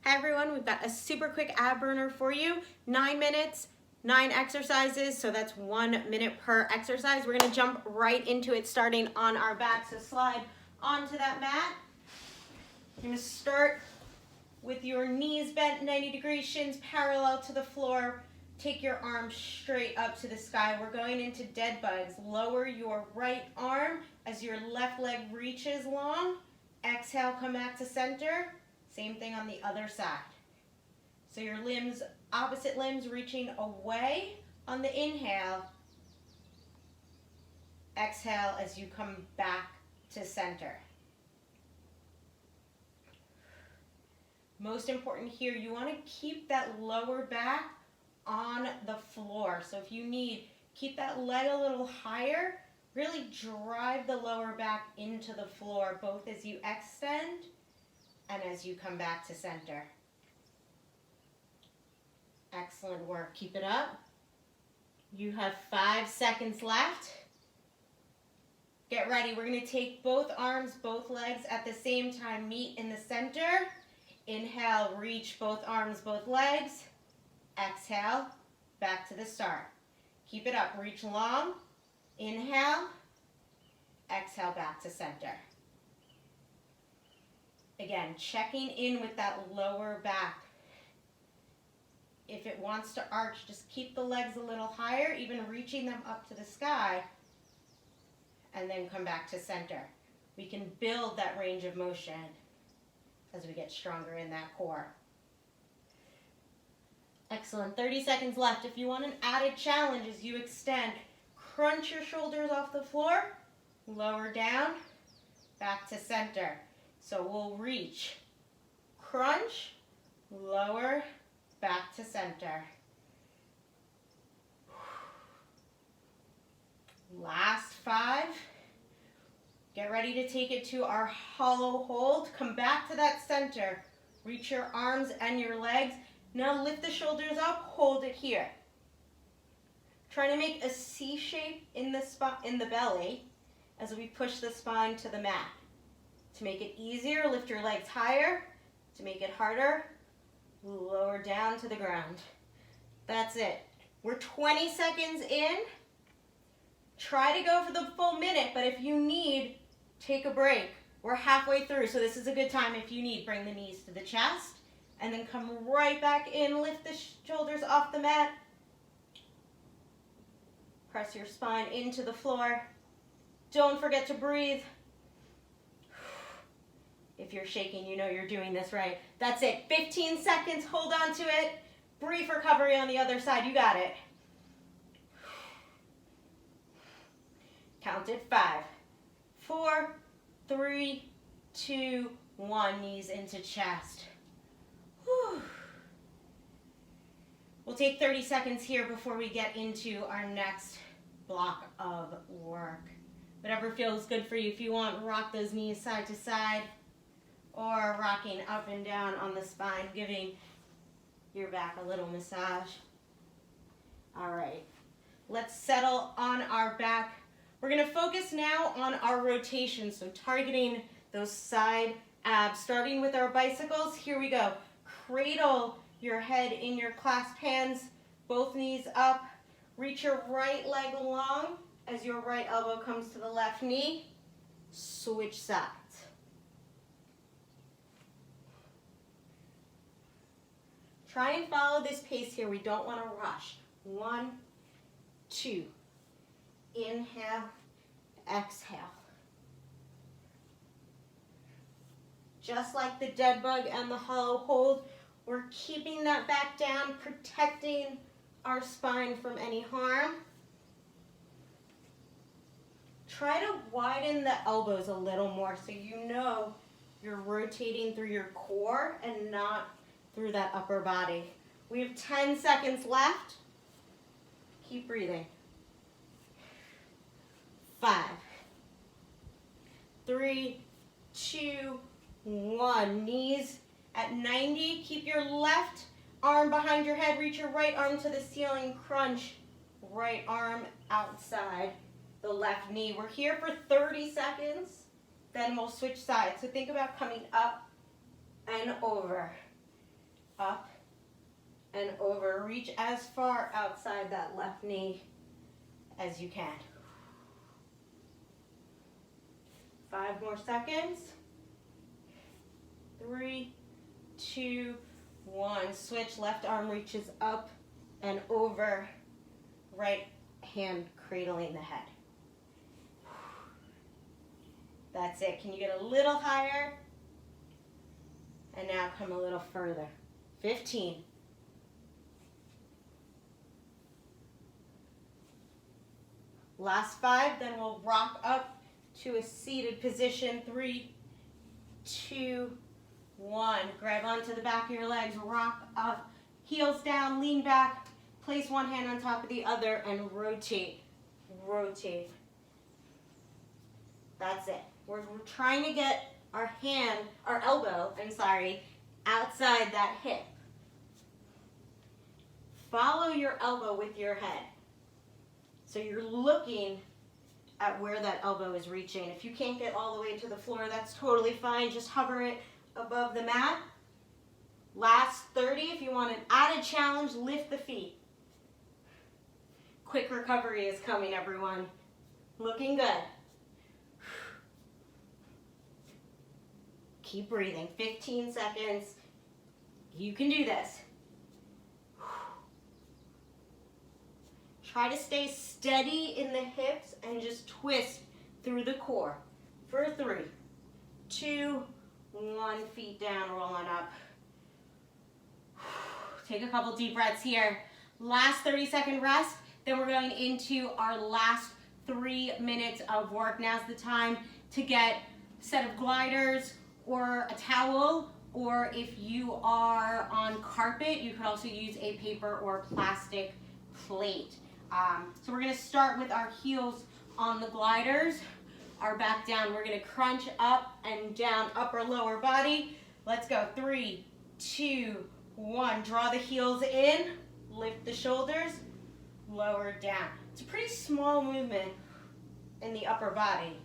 Hi everyone, we've got a super quick ab burner for you. 9 minutes, 9 exercises, so that's 1 minute per exercise. We're gonna jump right into it starting on our back. So slide onto that mat. You're gonna start with your knees bent 90 degrees, shins parallel to the floor. Take your arms straight up to the sky. We're going into dead bugs. Lower your right arm as your left leg reaches long. Exhale, come back to center. Same thing on the other side. So your limbs, opposite limbs reaching away on the inhale. Exhale as you come back to center. Most important here, you want to keep that lower back on the floor. So if you need, keep that leg a little higher. Really drive the lower back into the floor, both as you extend and as you come back to center. Excellent work. Keep it up. You have 5 seconds left. Get ready. We're going to take both arms, both legs at the same time. Meet in the center. Inhale, reach both arms, both legs. Exhale, back to the start. Keep it up. Reach long. Inhale. Exhale, back to center. Again, checking in with that lower back. If it wants to arch, just keep the legs a little higher, even reaching them up to the sky, and then come back to center. We can build that range of motion as we get stronger in that core. Excellent. 30 seconds left. If you want an added challenge as you extend, crunch your shoulders off the floor, lower down, back to center. So we'll reach, crunch, lower, back to center. Last 5. Get ready to take it to our hollow hold. Come back to that center. Reach your arms and your legs. Now lift the shoulders up, hold it here. Try to make a C shape in the belly as we push the spine to the mat. To make it easier, lift your legs higher. To make it harder, lower down to the ground. That's it. We're 20 seconds in. Try to go for the full minute, but if you need, take a break. We're halfway through, so this is a good time if you need. Bring the knees to the chest, and then come right back in. Lift the shoulders off the mat. Press your spine into the floor. Don't forget to breathe. If you're shaking, you know you're doing this right. That's it. 15 seconds. Hold on to it. Brief recovery on the other side. You got it. Count it. 5, 4, 3, 2, 1. Knees into chest. Whew. We'll take 30 seconds here before we get into our next block of work. Whatever feels good for you. If you want, rock those knees side to side, or rocking up and down on the spine, giving your back a little massage. All right, let's settle on our back. We're gonna focus now on our rotation, so targeting those side abs, starting with our bicycles. Here we go. Cradle your head in your clasped hands, both knees up. Reach your right leg long as your right elbow comes to the left knee. Switch sides. Try and follow this pace here. We don't want to rush. 1, 2. Inhale, exhale. Just like the dead bug and the hollow hold, we're keeping that back down, protecting our spine from any harm. Try to widen the elbows a little more so you know you're rotating through your core and not through that upper body. We have 10 seconds left. Keep breathing. 5, 3, 2, 1. Knees at 90. Keep your left arm behind your head. Reach your right arm to the ceiling. Crunch. Right arm outside the left knee. We're here for 30 seconds. Then we'll switch sides. So think about coming up and over. up and over. Reach as far outside that left knee as you can. 5 more seconds. 3, 2, 1. Switch, left arm reaches up and over, right hand cradling the head. That's it. Can you get a little higher? And now come a little further. 15. Last 5, then we'll rock up to a seated position. 3, 2, 1. Grab onto the back of your legs, rock up, heels down, lean back, place one hand on top of the other, and rotate, rotate. That's it. We're trying to get our elbow, outside that hip. Follow your elbow with your head. So you're looking at where that elbow is reaching. If you can't get all the way to the floor, that's totally fine. Just hover it above the mat. Last 30, if you want an added challenge, lift the feet. Quick recovery is coming, everyone. Looking good. Keep breathing. 15 seconds. You can do this. Try to stay steady in the hips and just twist through the core. For 3, 2, 1. Feet down, rolling up. Take a couple deep breaths here. Last 30-second rest. Then we're going into our last 3 minutes of work. Now's the time to get a set of gliders or a towel, or if you are on carpet, you could also use a paper or plastic plate. So we're going to start with our heels on the gliders, our back down. We're going to crunch up and down, upper lower body. Let's go. 3, 2, 1. Draw the heels in, lift the shoulders, lower down. It's a pretty small movement in the upper body.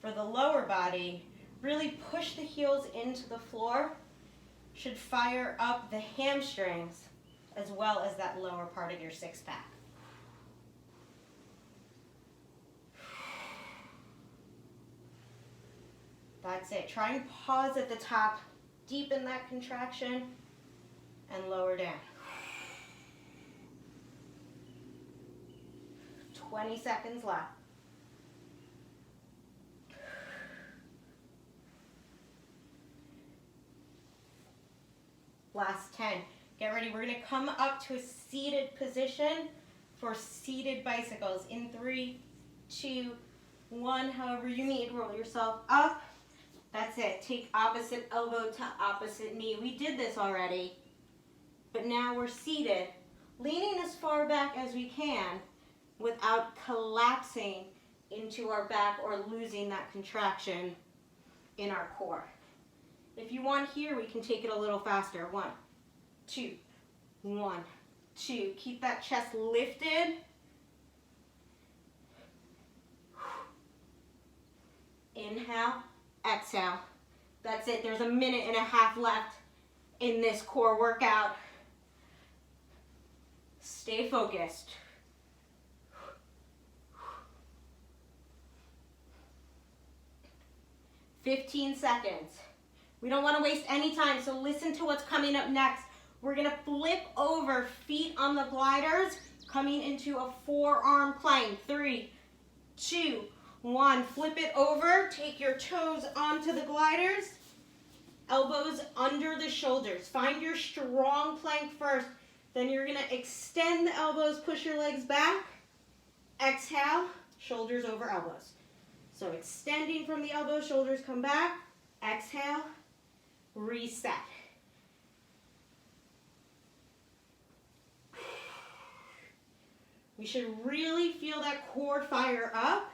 For the lower body, really push the heels into the floor. Should fire up the hamstrings as well as that lower part of your six-pack. That's it. Try and pause at the top, deepen that contraction, and lower down. 20 seconds left. Last 10. Get ready. We're going to come up to a seated position for seated bicycles. In 3, 2, 1. However you need. Roll yourself up. That's it. Take opposite elbow to opposite knee. We did this already, but now we're seated, leaning as far back as we can without collapsing into our back or losing that contraction in our core. If you want here, we can take it a little faster. 1, 2, 1, 2. Keep that chest lifted. Inhale, exhale. That's it. There's a 1.5 minutes left in this core workout. Stay focused. "15 seconds. We don't want to waste any time, so listen to what's coming up next. We're going to flip over, feet on the gliders, coming into a forearm plank. 3, 2, 1. Flip it over. Take your toes onto the gliders. Elbows under the shoulders. Find your strong plank first. Then you're going to extend the elbows, push your legs back. Exhale, shoulders over elbows. So extending from the elbows, shoulders come back. Exhale, reset. We should really feel that core fire up,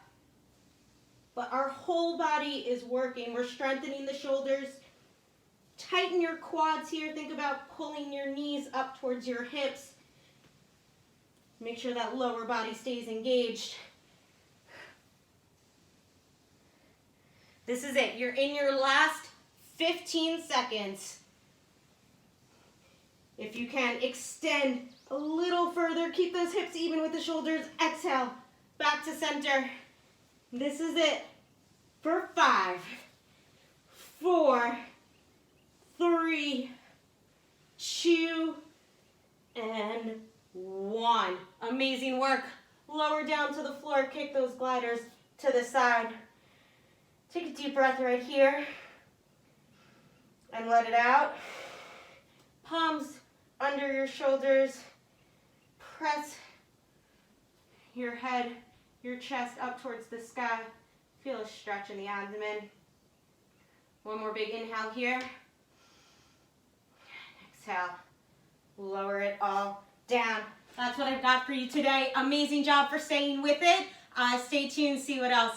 but our whole body is working. We're strengthening the shoulders. Tighten your quads here. Think about pulling your knees up towards your hips. Make sure that lower body stays engaged. This is it. You're in your last 15 seconds. If you can, extend a little further. Keep those hips even with the shoulders. Exhale, back to center. This is it for 5, 4, 3, 2, and 1. Amazing work. Lower down to the floor. Kick those gliders to the side. Take a deep breath right here and let it out. Palms under your shoulders. Press your head, your chest up towards the sky. Feel a stretch in the abdomen. One more big inhale here. Exhale. Lower it all down. That's what I've got for you today. Amazing job for staying with it. Stay tuned, see what else